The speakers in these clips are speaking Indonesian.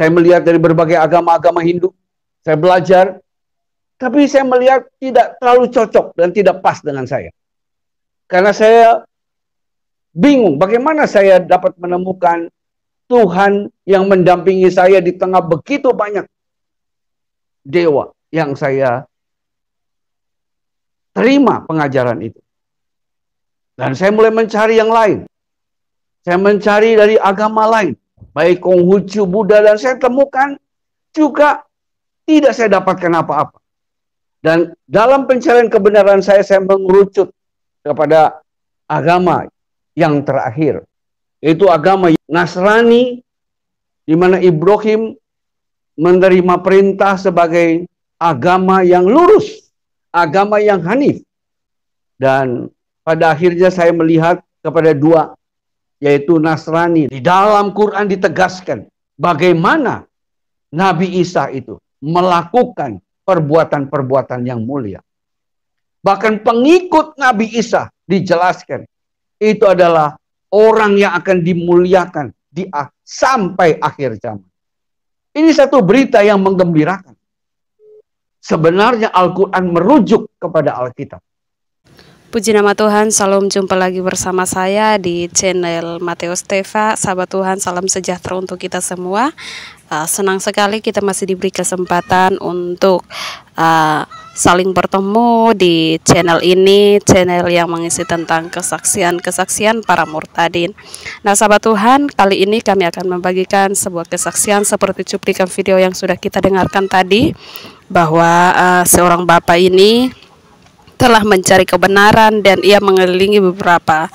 Saya melihat dari berbagai agama-agama Hindu, saya belajar, tapi saya melihat tidak terlalu cocok dan tidak pas dengan saya. Karena saya bingung bagaimana saya dapat menemukan Tuhan yang mendampingi saya di tengah begitu banyak dewa yang saya terima pengajaran itu. Dan saya mulai mencari yang lain. Saya mencari dari agama lain, baik Konghucu, Buddha, dan saya temukan juga tidak saya dapatkan apa-apa. Dan dalam pencarian kebenaran saya mengerucut kepada agama yang terakhir, yaitu agama Nasrani, di mana Ibrahim menerima perintah sebagai agama yang lurus, agama yang hanif. Dan pada akhirnya saya melihat kepada dua, yaitu Nasrani. Di dalam Quran ditegaskan bagaimana Nabi Isa itu melakukan perbuatan-perbuatan yang mulia. Bahkan pengikut Nabi Isa dijelaskan itu adalah orang yang akan dimuliakan sampai akhir zaman. Ini satu berita yang menggembirakan. Sebenarnya Al-Quran merujuk kepada Alkitab. Puji nama Tuhan, salam, jumpa lagi bersama saya di channel Mateus Teva. Sahabat Tuhan, salam sejahtera untuk kita semua. Senang sekali kita masih diberi kesempatan untuk saling bertemu di channel ini, channel yang mengisi tentang kesaksian-kesaksian para murtadin. Nah sahabat Tuhan, kali ini kami akan membagikan sebuah kesaksian seperti cuplikan video yang sudah kita dengarkan tadi, bahwa seorang bapak ini telah mencari kebenaran dan ia mengelilingi beberapa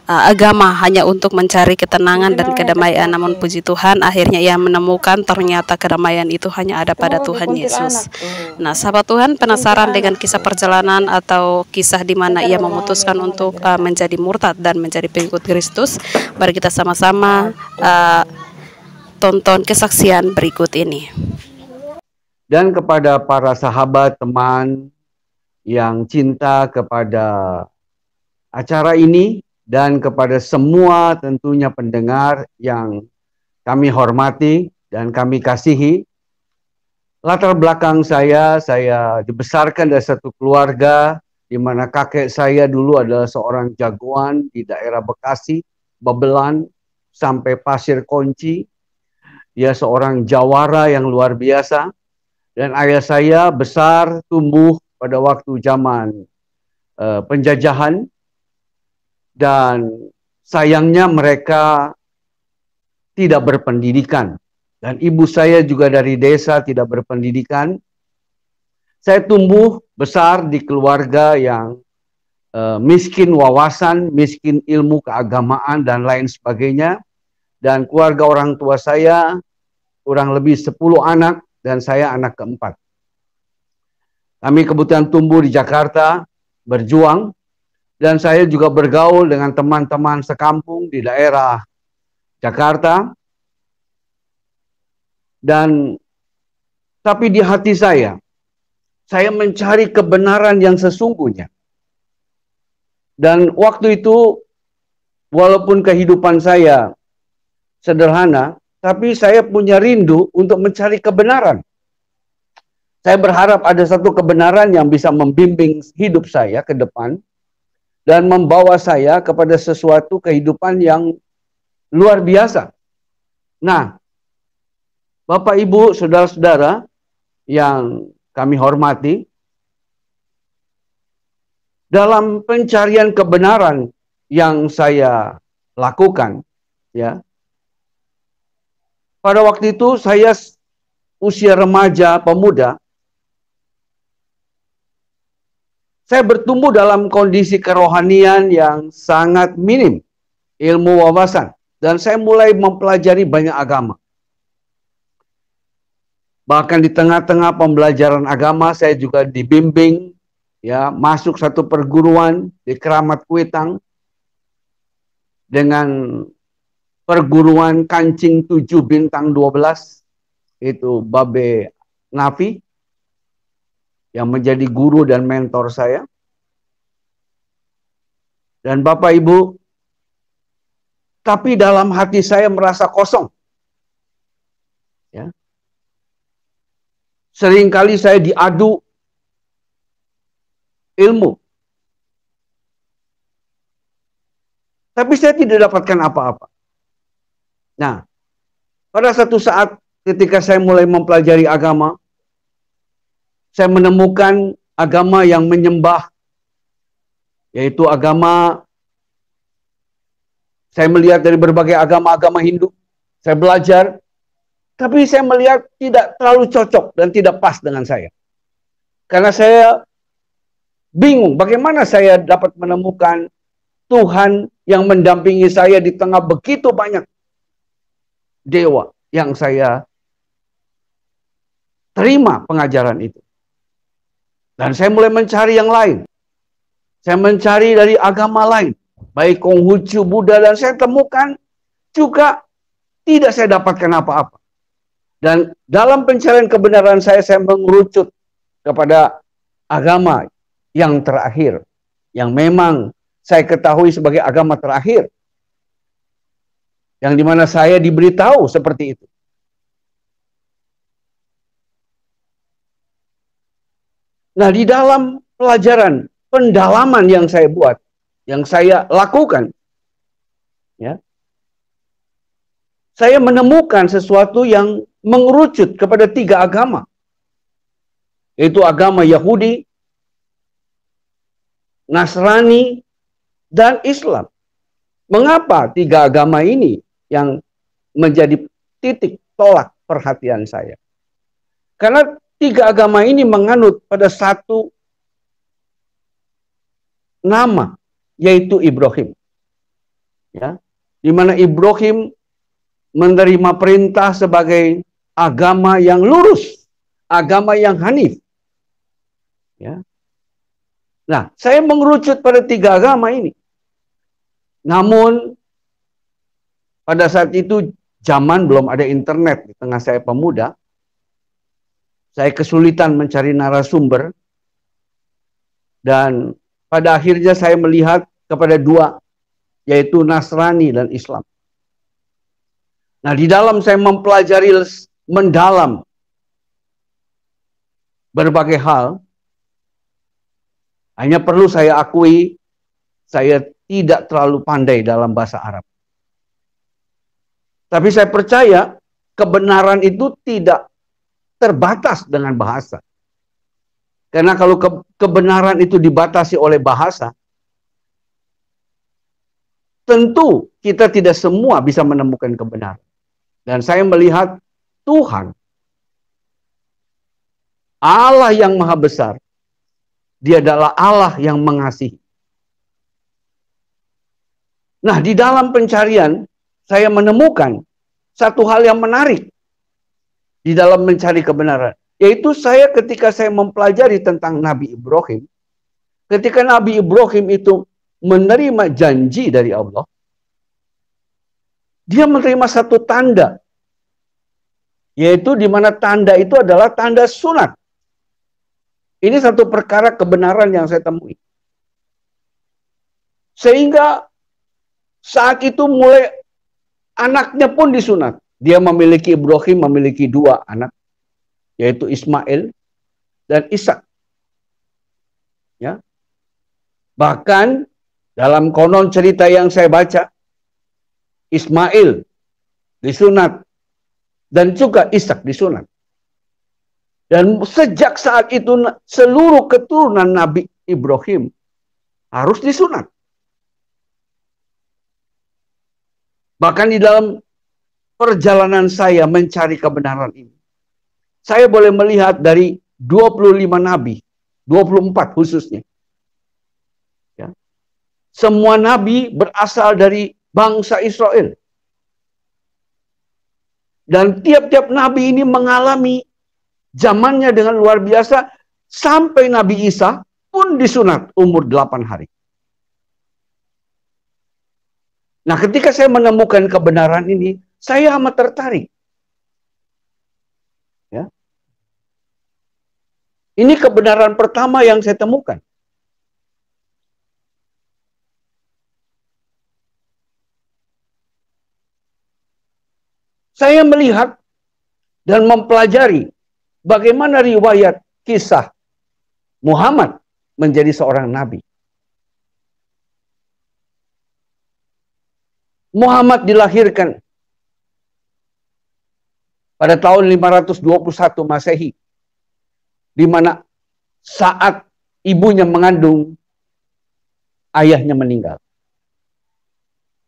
agama hanya untuk mencari ketenangan dan kedamaian. Namun puji Tuhan, akhirnya ia menemukan ternyata kedamaian itu hanya ada pada Tuhan Yesus. Nah sahabat Tuhan, penasaran dengan kisah perjalanan atau kisah di mana ia memutuskan untuk menjadi murtad dan menjadi pengikut Kristus? Mari kita sama-sama tonton kesaksian berikut ini. Dan kepada para sahabat, teman yang cinta kepada acara ini, dan kepada semua tentunya pendengar yang kami hormati dan kami kasihi. Latar belakang saya dibesarkan dari satu keluarga di mana kakek saya dulu adalah seorang jagoan di daerah Bekasi, Babelan, sampai Pasir Kunci. Dia seorang jawara yang luar biasa. Dan ayah saya besar tumbuh pada waktu zaman penjajahan, dan sayangnya mereka tidak berpendidikan. Dan ibu saya juga dari desa, tidak berpendidikan. Saya tumbuh besar di keluarga yang miskin wawasan, miskin ilmu keagamaan, dan lain sebagainya. Dan keluarga orang tua saya kurang lebih 10 anak, dan saya anak keempat. Kami kebetulan tumbuh di Jakarta, berjuang, dan saya juga bergaul dengan teman-teman sekampung di daerah Jakarta. Tapi di hati saya mencari kebenaran yang sesungguhnya. Dan waktu itu, walaupun kehidupan saya sederhana, tapi saya punya rindu untuk mencari kebenaran. Saya berharap ada satu kebenaran yang bisa membimbing hidup saya ke depan dan membawa saya kepada sesuatu kehidupan yang luar biasa. Nah, Bapak, Ibu, saudara-saudara yang kami hormati, dalam pencarian kebenaran yang saya lakukan, ya, pada waktu itu saya usia remaja, pemuda. Saya bertumbuh dalam kondisi kerohanian yang sangat minim ilmu wawasan. Dan saya mulai mempelajari banyak agama. Bahkan di tengah-tengah pembelajaran agama, saya juga dibimbing, ya, masuk satu perguruan di Keramat Kuitang dengan perguruan Kancing 7 Bintang 12, itu Babe Nafi, yang menjadi guru dan mentor saya. Dan Bapak Ibu, tapi dalam hati saya merasa kosong. Ya. Seringkali saya diadu ilmu. Tapi saya tidak dapatkan apa-apa. Nah, pada satu saat ketika saya mulai mempelajari agama, saya menemukan agama yang menyembah, yaitu agama, saya melihat dari berbagai agama-agama Hindu, saya belajar, tapi saya melihat tidak terlalu cocok dan tidak pas dengan saya. Karena saya bingung bagaimana saya dapat menemukan Tuhan yang mendampingi saya di tengah begitu banyak dewa yang saya terima pengajaran itu. Dan saya mulai mencari yang lain. Saya mencari dari agama lain, baik Konghucu, Buddha, dan saya temukan juga tidak saya dapatkan apa-apa. Dan dalam pencarian kebenaran saya mengerucut kepada agama yang terakhir, yang memang saya ketahui sebagai agama terakhir, yang dimana saya diberitahu seperti itu. Nah, di dalam pelajaran, pendalaman yang saya buat, yang saya lakukan, ya, saya menemukan sesuatu yang mengerucut kepada 3 agama, yaitu agama Yahudi, Nasrani, dan Islam. Mengapa 3 agama ini yang menjadi titik tolak perhatian saya? Karena 3 agama ini menganut pada satu nama, yaitu Ibrahim. Ya, di mana Ibrahim menerima perintah sebagai agama yang lurus, agama yang hanif. Ya. Nah, saya mengerucut pada 3 agama ini. Namun pada saat itu zaman belum ada internet di tengah saya pemuda. Saya kesulitan mencari narasumber. Dan pada akhirnya saya melihat kepada 2, yaitu Nasrani dan Islam. Nah, di dalam saya mempelajari mendalam berbagai hal, hanya perlu saya akui, saya tidak terlalu pandai dalam bahasa Arab. Tapi saya percaya kebenaran itu tidak terbatas dengan bahasa. Karena kalau kebenaran itu dibatasi oleh bahasa, tentu kita tidak semua bisa menemukan kebenaran. Dan saya melihat Tuhan, Allah yang maha besar, Dia adalah Allah yang mengasihi. Nah, di dalam pencarian, saya menemukan satu hal yang menarik di dalam mencari kebenaran. Yaitu saya ketika saya mempelajari tentang Nabi Ibrahim, ketika Nabi Ibrahim itu menerima janji dari Allah, dia menerima satu tanda, yaitu di mana tanda itu adalah tanda sunat. Ini satu perkara kebenaran yang saya temui. Sehingga saat itu mulai anaknya pun disunat. Dia memiliki, Ibrahim memiliki 2 anak, yaitu Ismail dan Ishak. Ya. Bahkan dalam konon cerita yang saya baca, Ismail disunat dan juga Ishak disunat. Dan sejak saat itu seluruh keturunan Nabi Ibrahim harus disunat. Bahkan di dalam perjalanan saya mencari kebenaran ini, saya boleh melihat dari 25 nabi, 24 khususnya. Ya. Semua nabi berasal dari bangsa Israel. Dan tiap-tiap nabi ini mengalami zamannya dengan luar biasa, sampai Nabi Isa pun disunat umur 8 hari. Nah, ketika saya menemukan kebenaran ini, saya amat tertarik. Ya. Ini kebenaran pertama yang saya temukan. Saya melihat dan mempelajari bagaimana riwayat kisah Muhammad menjadi seorang nabi. Muhammad dilahirkan pada tahun 521 Masehi, di mana saat ibunya mengandung, ayahnya meninggal.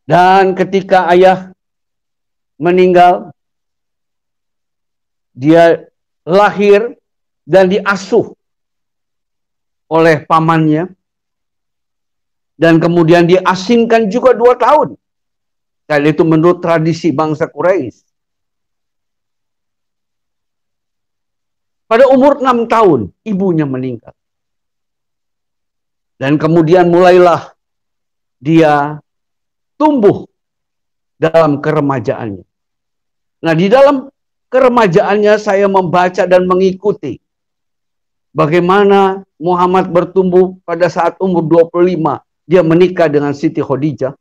Dan ketika ayah meninggal, dia lahir dan diasuh oleh pamannya, dan kemudian diasingkan juga 2 tahun. Dan itu menurut tradisi bangsa Quraisy. Pada umur 6 tahun, ibunya meninggal. Dan kemudian mulailah dia tumbuh dalam keremajaannya. Nah, di dalam keremajaannya saya membaca dan mengikuti bagaimana Muhammad bertumbuh pada saat umur 25. Dia menikah dengan Siti Khadijah.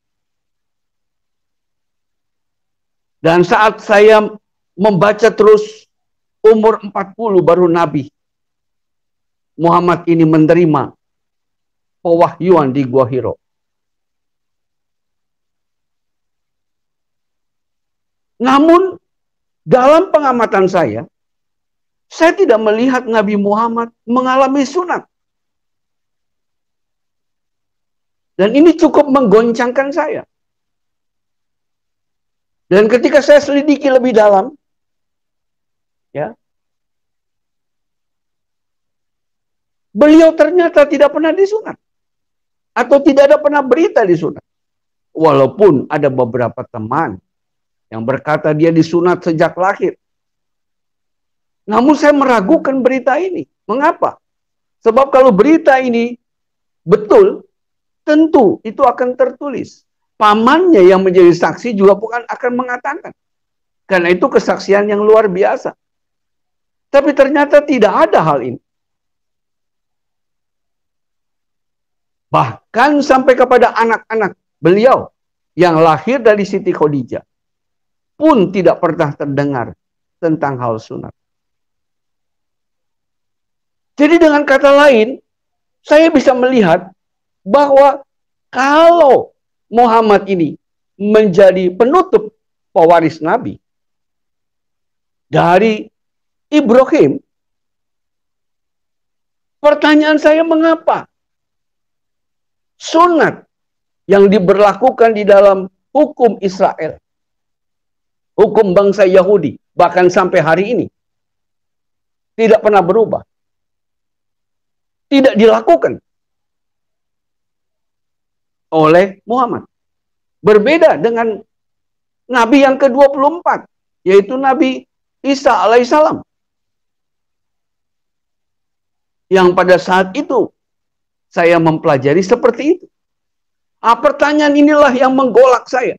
Dan saat saya membaca terus, umur 40 baru Nabi Muhammad ini menerima pewahyuan di Gua Hiro. Namun dalam pengamatan saya tidak melihat Nabi Muhammad mengalami sunat. Dan ini cukup menggoncangkan saya. Dan ketika saya selidiki lebih dalam, ya, beliau ternyata tidak pernah disunat. Atau tidak ada pernah berita disunat. Walaupun ada beberapa teman yang berkata dia disunat sejak lahir. Namun saya meragukan berita ini. Mengapa? Sebab kalau berita ini betul, tentu itu akan tertulis. Pamannya yang menjadi saksi juga bukan akan mengatakan. Karena itu kesaksian yang luar biasa. Tapi ternyata tidak ada hal ini. Bahkan sampai kepada anak-anak beliau yang lahir dari Siti Khadijah pun tidak pernah terdengar tentang hal sunat. Jadi dengan kata lain, saya bisa melihat bahwa kalau Muhammad ini menjadi penutup pewaris Nabi dari Ibrahim, pertanyaan saya, mengapa sunat yang diberlakukan di dalam hukum Israel, hukum bangsa Yahudi, bahkan sampai hari ini tidak pernah berubah, tidak dilakukan oleh Muhammad. Berbeda dengan Nabi yang ke-24, yaitu Nabi Isa alaihissalam. Yang pada saat itu saya mempelajari seperti itu. Pertanyaan inilah yang menggolak saya.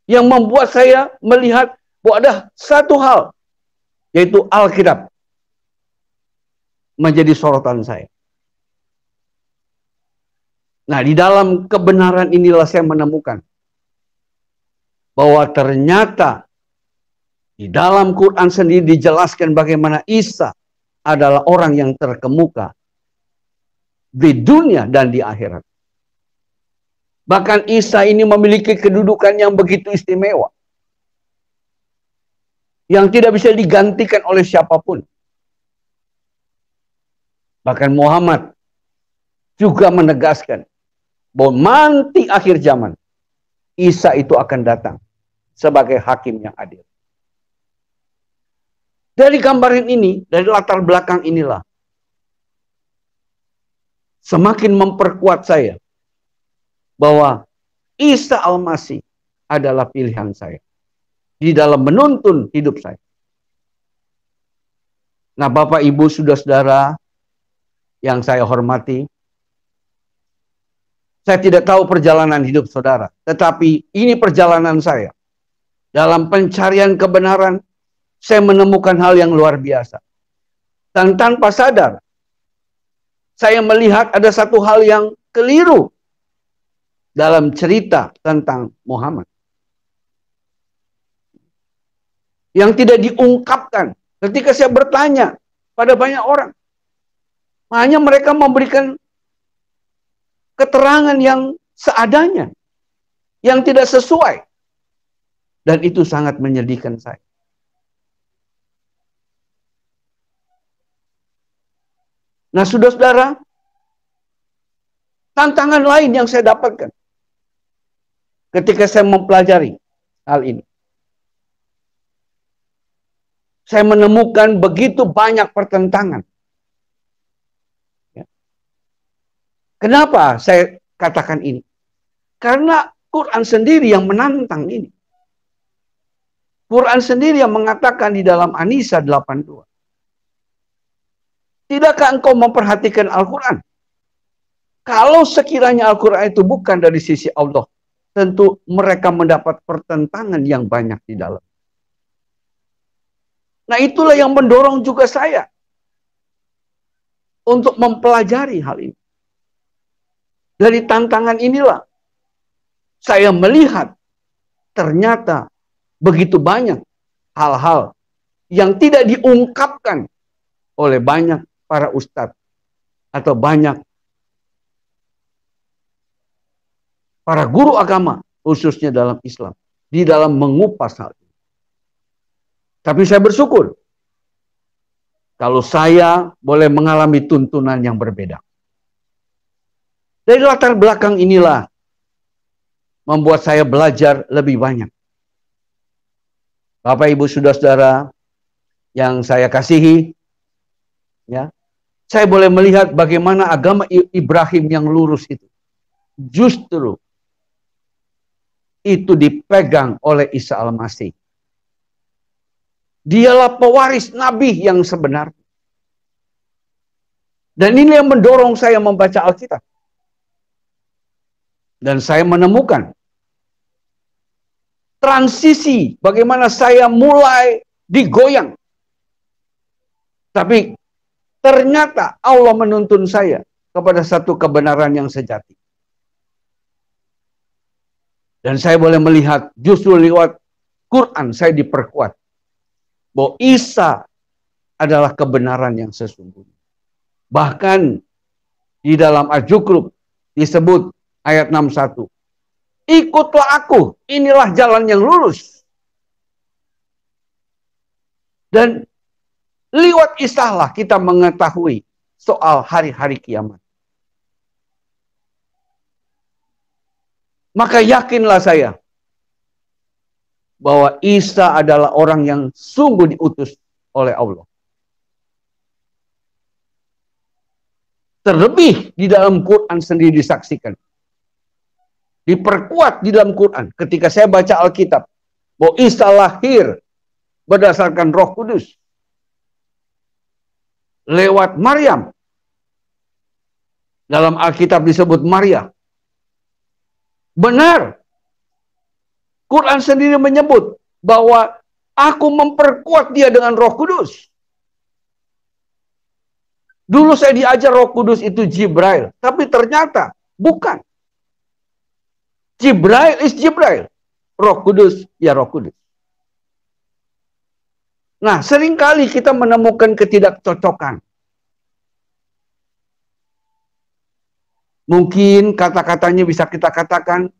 Yang membuat saya melihat bahwa ada satu hal, yaitu Alkitab, menjadi sorotan saya. Nah, di dalam kebenaran inilah saya menemukan bahwa ternyata di dalam Quran sendiri dijelaskan bagaimana Isa adalah orang yang terkemuka di dunia dan di akhirat. Bahkan Isa ini memiliki kedudukan yang begitu istimewa, yang tidak bisa digantikan oleh siapapun. Bahkan Muhammad juga menegaskan bahwa nanti akhir zaman Isa itu akan datang sebagai hakim yang adil. Dari gambaran ini, dari latar belakang inilah, semakin memperkuat saya bahwa Isa Al-Masih adalah pilihan saya di dalam menuntun hidup saya. Nah, Bapak, Ibu, saudara-saudara yang saya hormati, saya tidak tahu perjalanan hidup saudara, tetapi ini perjalanan saya. Dalam pencarian kebenaran, saya menemukan hal yang luar biasa. Dan tanpa sadar, saya melihat ada satu hal yang keliru dalam cerita tentang Muhammad. Yang tidak diungkapkan Ketika saya bertanya pada banyak orang, hanya mereka memberikan keterangan yang seadanya, yang tidak sesuai. Dan itu sangat menyedihkan saya. Nah, saudara-saudara, tantangan lain yang saya dapatkan ketika saya mempelajari hal ini. Saya menemukan begitu banyak pertentangan. Kenapa saya katakan ini? Karena Quran sendiri yang menantang ini. Quran sendiri yang mengatakan di dalam An-Nisa 82. Tidakkah engkau memperhatikan Al-Quran? Kalau sekiranya Al-Quran itu bukan dari sisi Allah, tentu mereka mendapat pertentangan yang banyak di dalam. Nah, itulah yang mendorong juga saya untuk mempelajari hal ini. Dari tantangan inilah saya melihat ternyata begitu banyak hal-hal yang tidak diungkapkan oleh banyak para ustadz atau banyak para guru agama, khususnya dalam Islam, di dalam mengupas hal ini. Tapi saya bersyukur kalau saya boleh mengalami tuntunan yang berbeda. Dari latar belakang inilah membuat saya belajar lebih banyak. Bapak, Ibu, saudara-saudara yang saya kasihi, ya, saya boleh melihat bagaimana agama Ibrahim yang lurus itu justru itu dipegang oleh Isa Al-Masih. Dialah pewaris Nabi yang sebenarnya. Dan ini yang mendorong saya membaca Alkitab. Dan saya menemukan transisi bagaimana saya mulai digoyang. Tapi ternyata Allah menuntun saya kepada satu kebenaran yang sejati. Dan saya boleh melihat justru lewat Quran saya diperkuat bahwa Isa adalah kebenaran yang sesungguhnya. Bahkan di dalam Al-Zukhruf disebut ayat 61. Ikutlah aku, inilah jalan yang lurus. Dan lewat Isa lah kita mengetahui soal hari-hari kiamat. Maka yakinlah saya bahwa Isa adalah orang yang sungguh diutus oleh Allah. Terlebih di dalam Quran sendiri disaksikan. Diperkuat di dalam Quran ketika saya baca Alkitab bahwa Isa lahir berdasarkan Roh Kudus lewat Maryam. Dalam Alkitab disebut Maria. Benar. Quran sendiri menyebut bahwa aku memperkuat dia dengan Roh Kudus. Dulu saya diajar Roh Kudus itu Jibril, tapi ternyata bukan. Jibril is Jibril. Roh Kudus ya Roh Kudus. Nah, seringkali kita menemukan ketidakcocokan. Mungkin kata-katanya bisa kita katakan,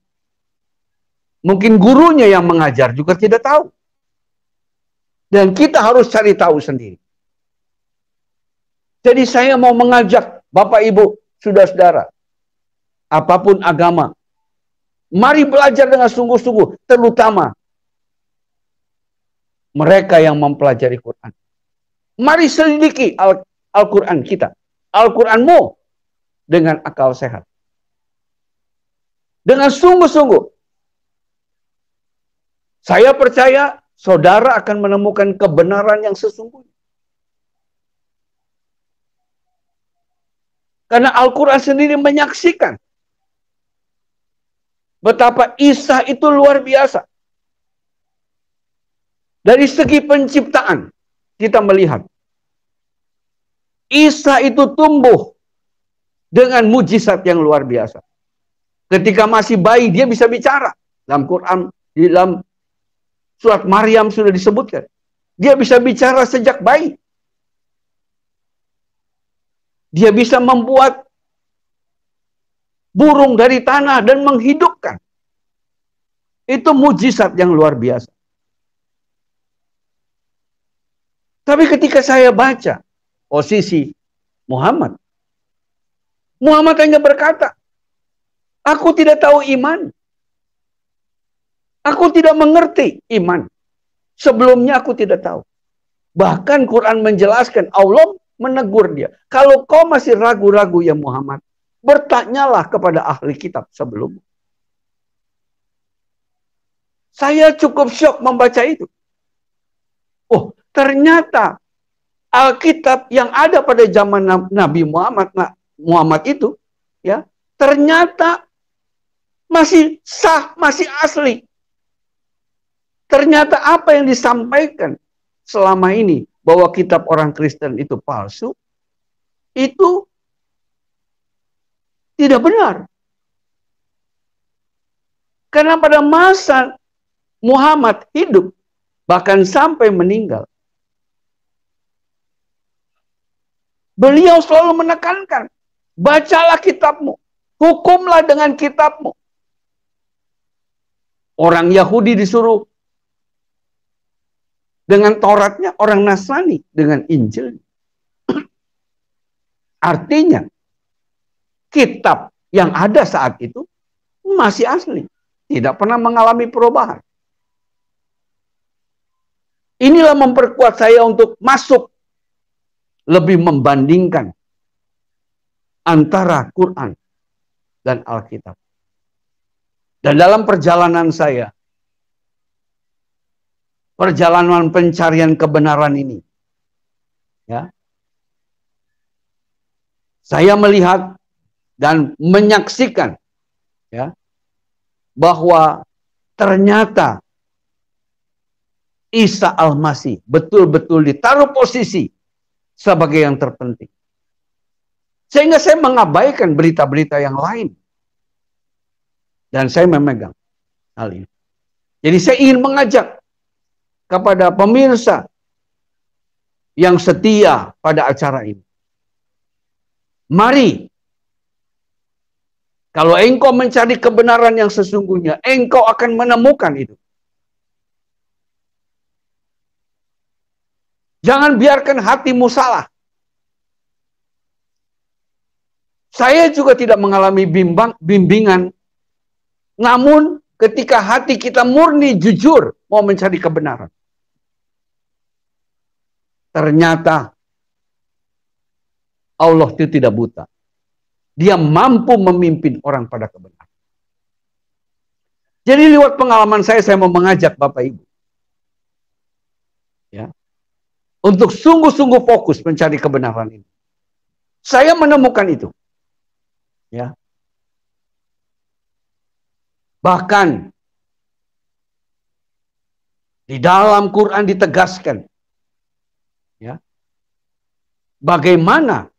mungkin gurunya yang mengajar juga tidak tahu. Dan kita harus cari tahu sendiri. Jadi saya mau mengajak Bapak Ibu, saudara-saudara, apapun agama, mari belajar dengan sungguh-sungguh, terutama mereka yang mempelajari Quran. Mari selidiki Al-Quran kita, Al-Quranmu dengan akal sehat. Dengan sungguh-sungguh. Saya percaya saudara akan menemukan kebenaran yang sesungguhnya. Karena Al-Quran sendiri menyaksikan betapa Isa itu luar biasa. Dari segi penciptaan, kita melihat Isa itu tumbuh dengan mujizat yang luar biasa. Ketika masih bayi, dia bisa bicara. Dalam Quran, di dalam surat Maryam sudah disebutkan. Dia bisa bicara sejak bayi. Dia bisa membuat burung dari tanah dan menghidupkan. Itu mujizat yang luar biasa. Tapi ketika saya baca posisi Muhammad, Muhammad hanya berkata, aku tidak tahu iman. Aku tidak mengerti iman. Sebelumnya aku tidak tahu. Bahkan Quran menjelaskan, Allah menegur dia. Kalau kau masih ragu-ragu ya Muhammad, bertanyalah kepada ahli kitab sebelummu. Saya cukup syok membaca itu. Oh, ternyata Alkitab yang ada pada zaman Nabi Muhammad itu, ya, ternyata masih sah, masih asli. Ternyata apa yang disampaikan selama ini bahwa kitab orang Kristen itu palsu, itu tidak benar. Karena pada masa Muhammad hidup, bahkan sampai meninggal, beliau selalu menekankan, bacalah kitabmu, hukumlah dengan kitabmu. Orang Yahudi disuruh dengan Tauratnya, orang Nasrani dengan Injil. Artinya, kitab yang ada saat itu masih asli. Tidak pernah mengalami perubahan. Inilah memperkuat saya untuk masuk lebih membandingkan antara Quran dan Alkitab. Dan dalam perjalanan saya, perjalanan pencarian kebenaran ini, ya, saya melihat dan menyaksikan, ya, bahwa ternyata Isa Al-Masih betul-betul ditaruh posisi sebagai yang terpenting. Sehingga saya mengabaikan berita-berita yang lain. Dan saya memegang hal ini. Jadi saya ingin mengajak kepada pemirsa yang setia pada acara ini. Mari, kalau engkau mencari kebenaran yang sesungguhnya, engkau akan menemukan itu. Jangan biarkan hatimu salah. Saya juga tidak mengalami bimbingan. Namun ketika hati kita murni, jujur, mau mencari kebenaran, ternyata Allah itu tidak buta. Dia mampu memimpin orang pada kebenaran. Jadi lewat pengalaman saya mau mengajak Bapak Ibu, ya, untuk sungguh-sungguh fokus mencari kebenaran ini. Saya menemukan itu. Ya. Bahkan di dalam Quran ditegaskan, ya, bagaimana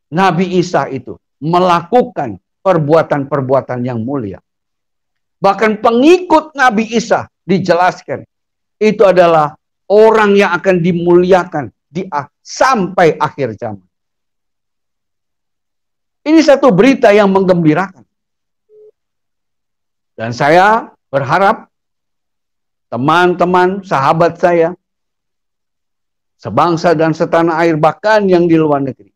Nabi Isa itu melakukan perbuatan-perbuatan yang mulia. Bahkan pengikut Nabi Isa dijelaskan itu adalah orang yang akan dimuliakan sampai akhir zaman. Ini satu berita yang menggembirakan. Dan saya berharap teman-teman, sahabat saya, sebangsa dan setanah air, bahkan yang di luar negeri,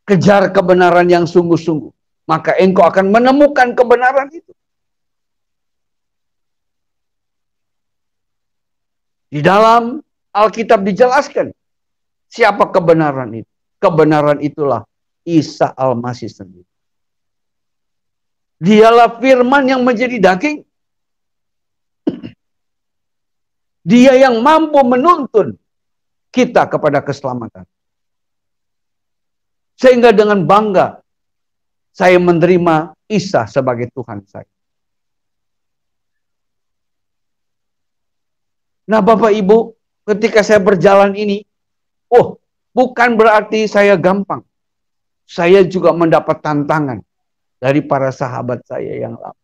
kejar kebenaran yang sungguh-sungguh. Maka engkau akan menemukan kebenaran itu. Di dalam Alkitab dijelaskan siapa kebenaran itu. Kebenaran itulah Isa Al-Masih sendiri. Dialah firman yang menjadi daging. Dia yang mampu menuntun kita kepada keselamatan. Sehingga dengan bangga saya menerima Isa sebagai Tuhan saya. Nah Bapak Ibu, ketika saya berjalan ini, bukan berarti saya gampang. Saya juga mendapat tantangan dari para sahabat saya yang lama.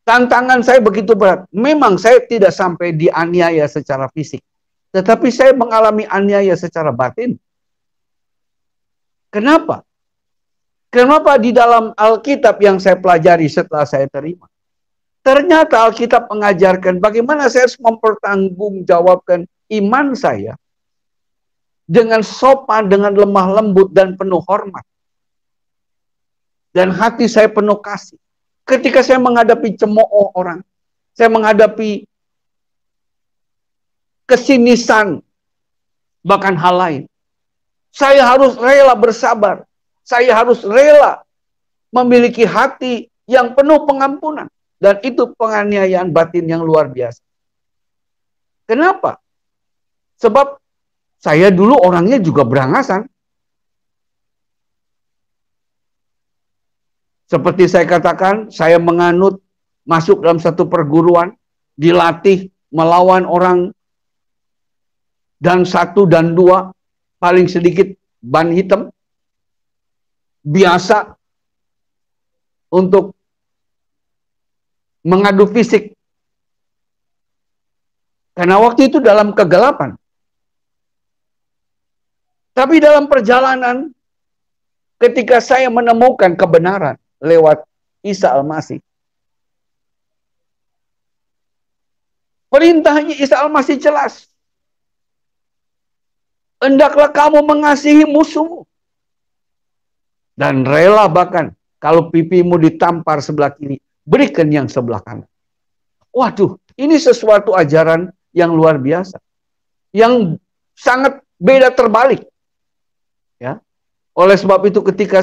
Tantangan saya begitu berat. Memang saya tidak sampai dianiaya secara fisik. Tetapi saya mengalami aniaya secara batin. Kenapa? Kenapa di dalam Alkitab yang saya pelajari setelah saya terima? Ternyata Alkitab mengajarkan bagaimana saya harus mempertanggungjawabkan iman saya dengan sopan, dengan lemah lembut, dan penuh hormat. Dan hati saya penuh kasih. Ketika saya menghadapi cemooh orang, saya menghadapi kesinisan, bahkan hal lain, saya harus rela bersabar. Saya harus rela memiliki hati yang penuh pengampunan. Dan itu penganiayaan batin yang luar biasa. Kenapa? Sebab saya dulu orangnya juga berangasan. Seperti saya katakan, saya menganut masuk dalam satu perguruan, dilatih melawan orang dan 1 dan 2, paling sedikit ban hitam, biasa untuk mengadu fisik. Karena waktu itu dalam kegelapan. Tapi dalam perjalanan, ketika saya menemukan kebenaran lewat Isa Al-Masih, perintahnya Isa Al-Masih jelas. Hendaklah kamu mengasihi musuhmu. Dan rela bahkan kalau pipimu ditampar sebelah kiri, berikan yang sebelah kanan. Waduh, ini sesuatu ajaran yang luar biasa. Yang sangat beda terbalik. Ya. Oleh sebab itu ketika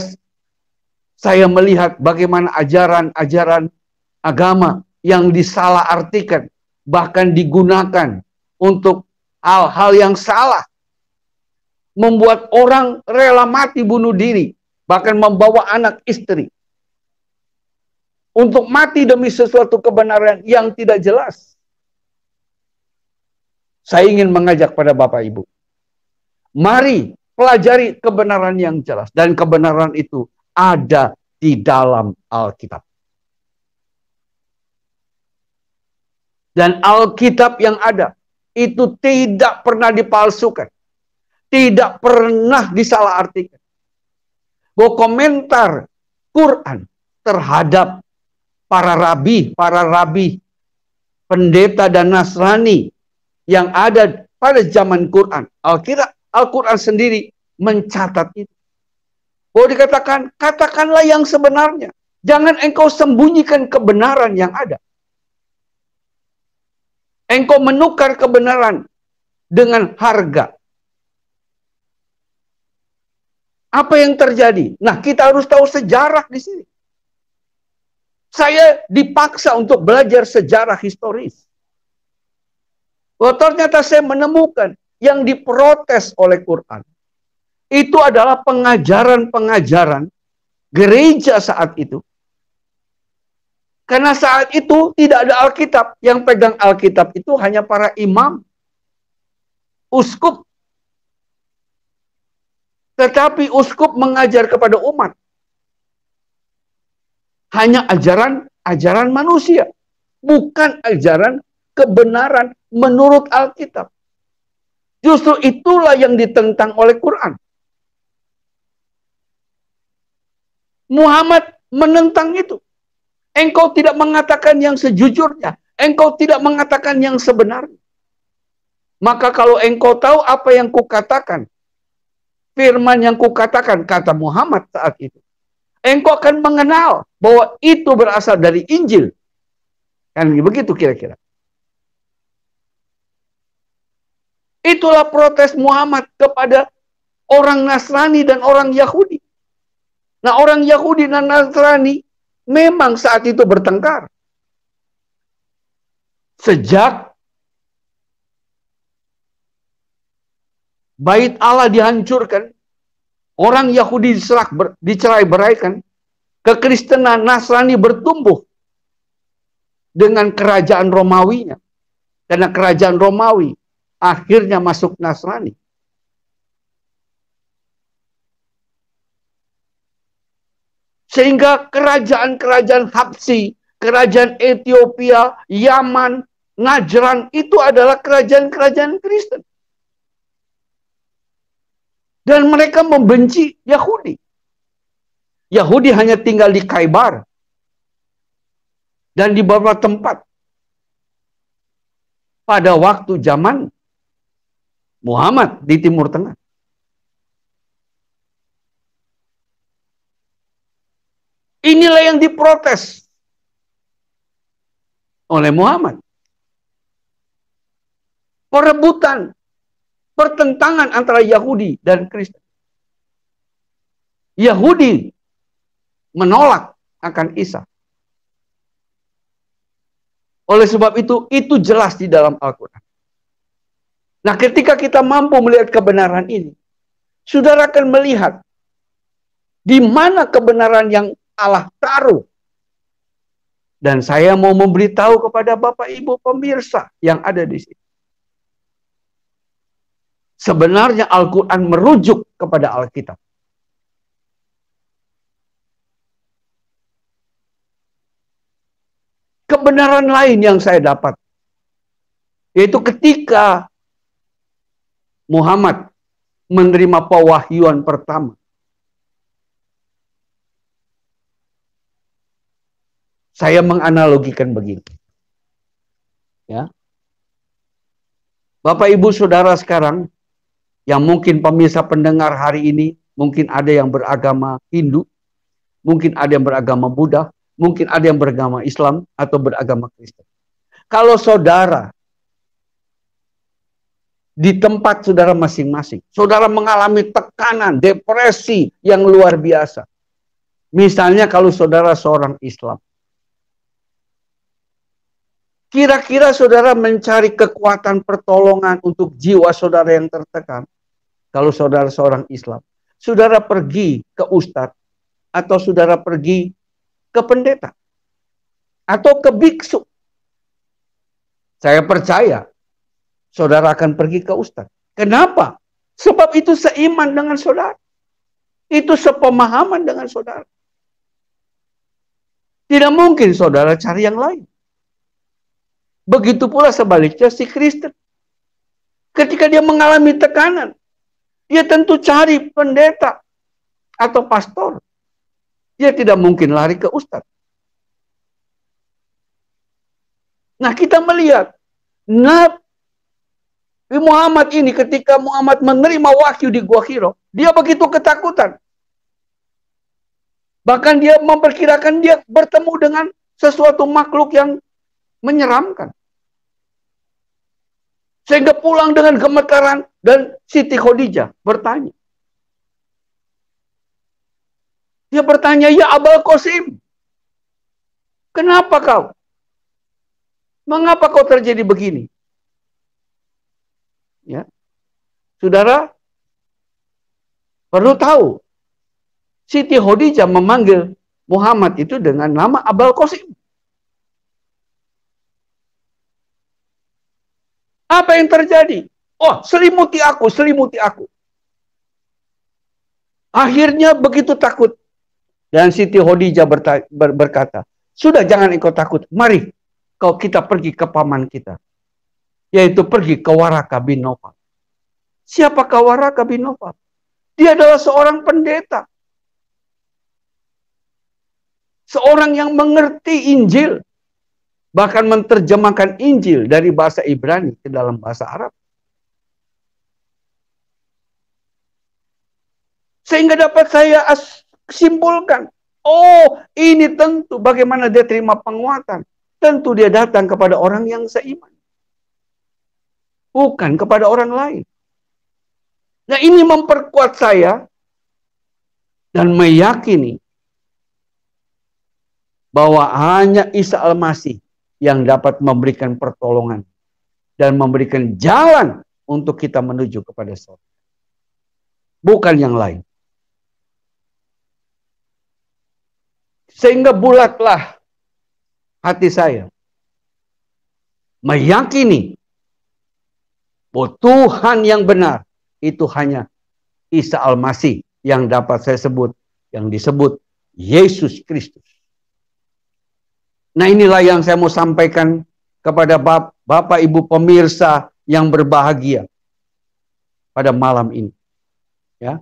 saya melihat bagaimana ajaran-ajaran agama yang disalahartikan, bahkan digunakan untuk hal-hal yang salah, membuat orang rela mati bunuh diri, bahkan membawa anak istri untuk mati demi sesuatu kebenaran yang tidak jelas. Saya ingin mengajak pada Bapak Ibu, mari pelajari kebenaran yang jelas, dan kebenaran itu ada di dalam Alkitab. Dan Alkitab yang ada itu tidak pernah dipalsukan, tidak pernah disalahartikan. Bahwa komentar Quran terhadap para rabi, pendeta dan Nasrani yang ada pada zaman Quran, Al-Quran sendiri mencatat itu. Bahwa dikatakan, katakanlah yang sebenarnya. Jangan engkau sembunyikan kebenaran yang ada. Engkau menukar kebenaran dengan harga. Apa yang terjadi? Nah, kita harus tahu sejarah di sini. Saya dipaksa untuk belajar sejarah historis. Bahwa ternyata saya menemukan yang diprotes oleh Quran. Itu adalah pengajaran-pengajaran gereja saat itu. Karena saat itu tidak ada Alkitab. Yang pegang Alkitab itu hanya para imam, uskup. Tetapi uskup mengajar kepada umat hanya ajaran manusia, bukan ajaran kebenaran menurut Alkitab. Justru itulah yang ditentang oleh Quran. Muhammad menentang itu. Engkau tidak mengatakan yang sejujurnya, engkau tidak mengatakan yang sebenarnya. Maka kalau engkau tahu apa yang kukatakan, firman yang kukatakan, kata Muhammad saat itu, engkau akan mengenal bahwa itu berasal dari Injil. Kan begitu kira-kira. Itulah protes Muhammad kepada orang Nasrani dan orang Yahudi. Nah, orang Yahudi dan Nasrani memang saat itu bertengkar. Sejak Bait Allah dihancurkan, orang Yahudi dicerai-beraikan, kekristenan Nasrani bertumbuh dengan kerajaan Romawinya. Karena kerajaan Romawi akhirnya masuk Nasrani. Sehingga kerajaan-kerajaan Habsyi kerajaan Ethiopia, Yaman, Najran, itu adalah kerajaan-kerajaan Kristen. Dan mereka membenci Yahudi. Yahudi hanya tinggal di Khaybar dan di beberapa tempat pada waktu zaman Muhammad di Timur Tengah. Inilah yang diprotes oleh Muhammad. Perebutan, pertentangan antara Yahudi dan Kristen. Yahudi menolak akan Isa. Oleh sebab itu jelas di dalam Al-Quran. Nah, ketika kita mampu melihat kebenaran ini, saudara akan melihat di mana kebenaran yang Allah taruh. Dan saya mau memberitahu kepada Bapak Ibu pemirsa yang ada di sini. Sebenarnya Al-Quran merujuk kepada Alkitab. Kebenaran lain yang saya dapat, yaitu ketika Muhammad menerima pewahyuan pertama, saya menganalogikan begini. Ya. Bapak Ibu Saudara sekarang, yang mungkin pemirsa pendengar hari ini, mungkin ada yang beragama Hindu, mungkin ada yang beragama Buddha, mungkin ada yang beragama Islam atau beragama Kristen. Kalau saudara di tempat saudara masing-masing, saudara mengalami tekanan, depresi yang luar biasa. Misalnya kalau saudara seorang Islam, kira-kira saudara mencari kekuatan pertolongan untuk jiwa saudara yang tertekan. Kalau saudara seorang Islam, saudara pergi ke ustadz, atau saudara pergi ke pendeta, atau ke biksu. Saya percaya saudara akan pergi ke ustadz. Kenapa? Sebab itu seiman dengan saudara. Itu sepemahaman dengan saudara. Tidak mungkin saudara cari yang lain. Begitu pula sebaliknya si Kristen. Ketika dia mengalami tekanan, dia tentu cari pendeta atau pastor. Dia tidak mungkin lari ke ustadz. Nah, kita melihat Nabi Muhammad ini, ketika Muhammad menerima wahyu di Gua Hiro, dia begitu ketakutan. Bahkan dia memperkirakan dia bertemu dengan sesuatu makhluk yang menyeramkan. Sehingga pulang dengan gemetaran, dan Siti Khadijah bertanya. Dia bertanya, "Ya Abul Qasim, kenapa kau? Mengapa kau terjadi begini?" Ya, saudara perlu tahu, Siti Khadijah memanggil Muhammad itu dengan nama Abul Qasim. Apa yang terjadi? Oh, selimuti aku, selimuti aku. Akhirnya begitu takut. Dan Siti Khadijah berkata, "Sudah, jangan engkau takut. Mari kita pergi ke paman kita. Yaitu pergi ke Waraka bin Nawfal." Siapakah Waraka bin Nawfal? Dia adalah seorang pendeta. Seorang yang mengerti Injil. Bahkan menerjemahkan Injil dari bahasa Ibrani ke dalam bahasa Arab. Sehingga dapat saya simpulkan, oh, ini tentu bagaimana dia terima penguatan. Tentu dia datang kepada orang yang seiman. Bukan kepada orang lain. Nah, ini memperkuat saya dan meyakini bahwa hanya Isa Al-Masih yang dapat memberikan pertolongan dan memberikan jalan untuk kita menuju kepada surga. Bukan yang lain. Sehingga bulatlah hati saya meyakini bahwa Tuhan yang benar itu hanya Isa Al-Masih yang dapat saya sebut, yang disebut Yesus Kristus. Nah, inilah yang saya mau sampaikan kepada Bapak Ibu pemirsa yang berbahagia pada malam ini. Ya.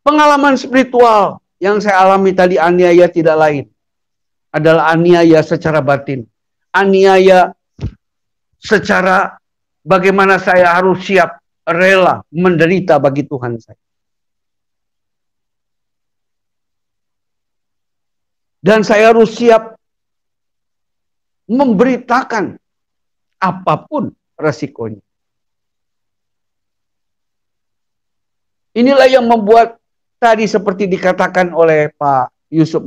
Pengalaman spiritual yang saya alami tadi aniaya tidak lain adalah aniaya secara batin. Aniaya secara bagaimana saya harus siap rela menderita bagi Tuhan saya. Dan saya harus siap memberitakan apapun resikonya. Inilah yang membuat tadi seperti dikatakan oleh Pak Yusuf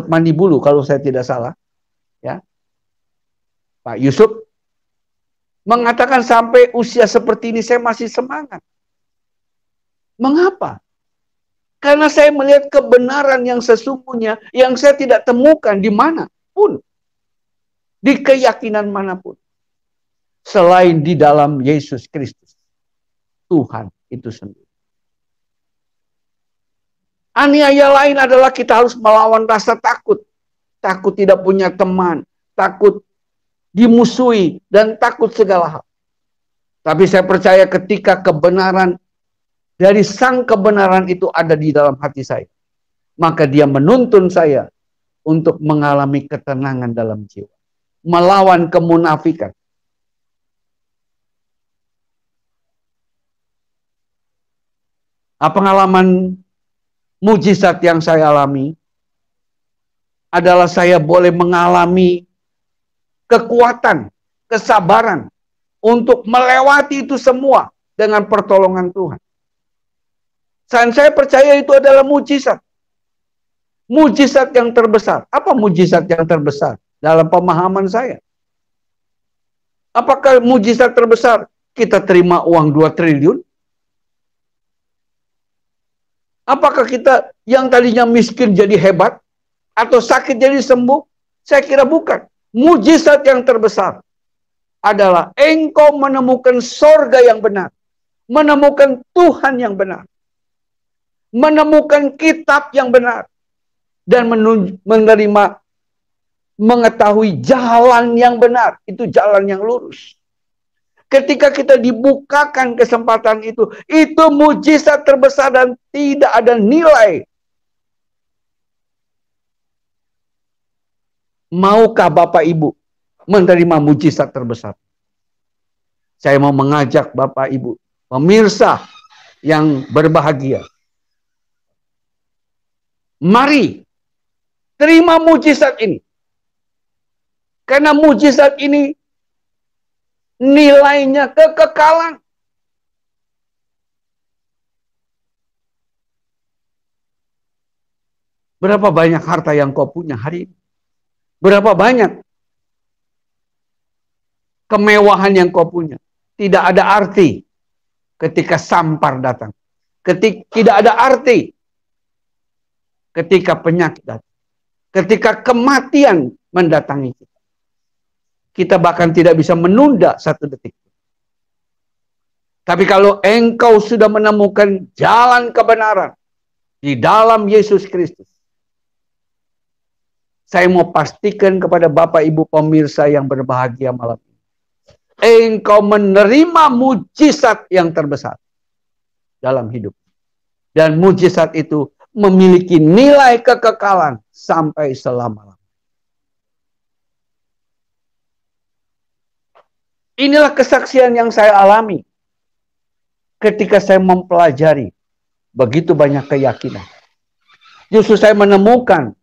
Manibulu kalau saya tidak salah, ya. Pak Yusuf mengatakan sampai usia seperti ini saya masih semangat. Mengapa? Karena saya melihat kebenaran yang sesungguhnya yang saya tidak temukan di mana pun. Di keyakinan manapun. Selain di dalam Yesus Kristus. Tuhan itu sendiri. Aniaya lain adalah kita harus melawan rasa takut. Takut tidak punya teman. Takut dimusuhi. Dan takut segala hal. Tapi saya percaya ketika kebenaran dari sang kebenaran itu ada di dalam hati saya. Maka dia menuntun saya untuk mengalami ketenangan dalam jiwa. Melawan kemunafikan. Pengalaman mujizat yang saya alami adalah saya boleh mengalami kekuatan, kesabaran untuk melewati itu semua dengan pertolongan Tuhan. Dan saya percaya itu adalah mujizat. Mujizat yang terbesar. Apa mujizat yang terbesar? Dalam pemahaman saya. Apakah mujizat terbesar kita terima uang 2 triliun? Apakah kita yang tadinya miskin jadi hebat? Atau sakit jadi sembuh? Saya kira bukan. Mujizat yang terbesar adalah engkau menemukan sorga yang benar. Menemukan Tuhan yang benar. Menemukan kitab yang benar. Dan menerima, mengetahui jalan yang benar. Itu jalan yang lurus. Ketika kita dibukakan kesempatan itu mujizat terbesar dan tidak ada nilai. Maukah Bapak Ibu menerima mujizat terbesar? Saya mau mengajak Bapak Ibu, pemirsa yang berbahagia. Mari terima mujizat ini. Karena mujizat ini nilainya kekekalan. Berapa banyak harta yang kau punya hari ini? Berapa banyak kemewahan yang kau punya? Tidak ada arti ketika sampar datang. Tidak ada arti ketika penyakit datang. Ketika kematian mendatangi kita. Kita bahkan tidak bisa menunda 1 detik. Tapi kalau engkau sudah menemukan jalan kebenaran di dalam Yesus Kristus, saya mau pastikan kepada Bapak Ibu pemirsa yang berbahagia malam ini, engkau menerima mujizat yang terbesar dalam hidup. Dan mujizat itu memiliki nilai kekekalan sampai selama-lamanya. Inilah kesaksian yang saya alami ketika saya mempelajari begitu banyak keyakinan. Justru saya menemukan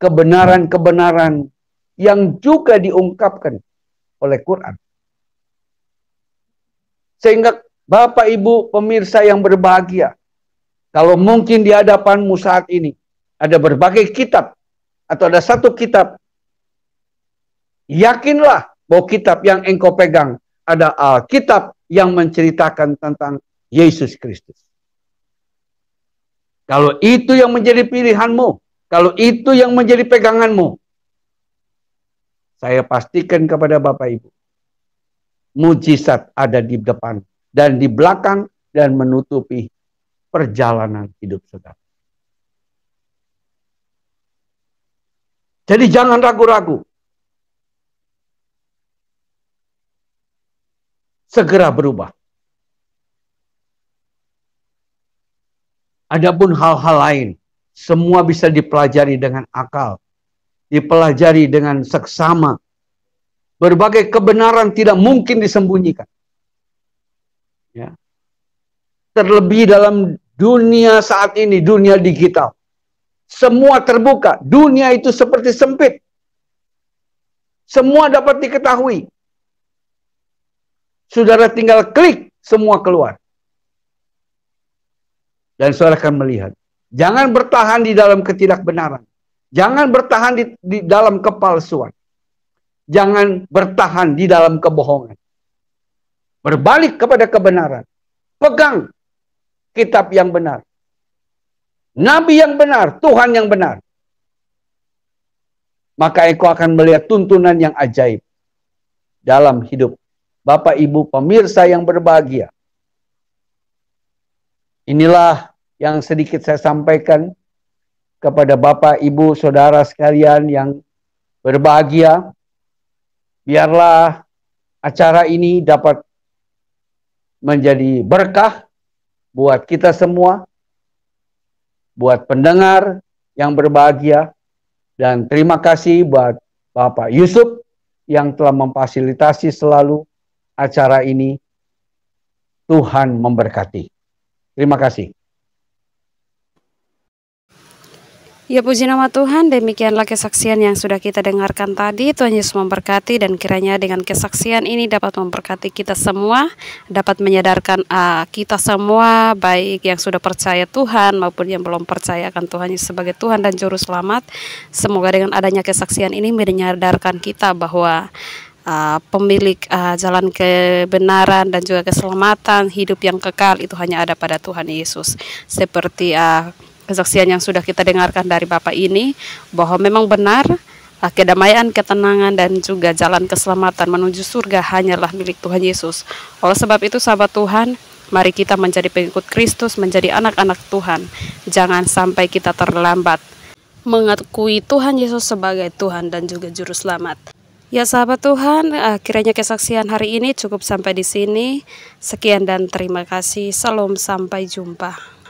kebenaran-kebenaran yang juga diungkapkan oleh Quran. Sehingga Bapak Ibu pemirsa yang berbahagia, kalau mungkin di hadapanmu saat ini ada berbagai kitab atau ada satu kitab, yakinlah bahwa kitab yang engkau pegang ada Alkitab yang menceritakan tentang Yesus Kristus. Kalau itu yang menjadi pilihanmu, kalau itu yang menjadi peganganmu, saya pastikan kepada Bapak Ibu, mujizat ada di depan dan di belakang dan menutupi perjalanan hidup saudara. Jadi jangan ragu-ragu. Segera berubah. Adapun hal-hal lain, semua bisa dipelajari dengan akal, dipelajari dengan seksama. Berbagai kebenaran tidak mungkin disembunyikan. Ya. Terlebih dalam dunia saat ini, dunia digital. Semua terbuka. Dunia itu seperti sempit. Semua dapat diketahui. Saudara tinggal klik, semua keluar. Dan saudara akan melihat. Jangan bertahan di dalam ketidakbenaran. Jangan bertahan di dalam kepalsuan. Jangan bertahan di dalam kebohongan. Berbalik kepada kebenaran. Pegang kitab yang benar. Nabi yang benar, Tuhan yang benar. Maka engkau akan melihat tuntunan yang ajaib dalam hidup Bapak Ibu pemirsa yang berbahagia. Inilah yang sedikit saya sampaikan kepada Bapak, Ibu, Saudara sekalian yang berbahagia. Biarlah acara ini dapat menjadi berkah buat kita semua, buat pendengar yang berbahagia. Dan terima kasih buat Bapak Yusuf yang telah memfasilitasi selalu acara ini. Tuhan memberkati. Terima kasih. Ya, puji nama Tuhan, demikianlah kesaksian yang sudah kita dengarkan tadi. Tuhan Yesus memberkati, dan kiranya dengan kesaksian ini dapat memberkati kita semua, dapat menyadarkan kita semua, baik yang sudah percaya Tuhan maupun yang belum percaya akan Tuhan Yesus sebagai Tuhan dan Juru Selamat. Semoga dengan adanya kesaksian ini menyadarkan kita bahwa pemilik jalan kebenaran dan juga keselamatan, hidup yang kekal itu hanya ada pada Tuhan Yesus. Seperti kesaksian yang sudah kita dengarkan dari Bapak ini, bahwa memang benar kedamaian, ketenangan, dan juga jalan keselamatan menuju surga hanyalah milik Tuhan Yesus. Oleh sebab itu, sahabat Tuhan, mari kita menjadi pengikut Kristus, menjadi anak-anak Tuhan. Jangan sampai kita terlambat mengakui Tuhan Yesus sebagai Tuhan dan juga Juru Selamat. Ya sahabat Tuhan, kiranya kesaksian hari ini cukup sampai di sini. Sekian dan terima kasih. Salam, sampai jumpa.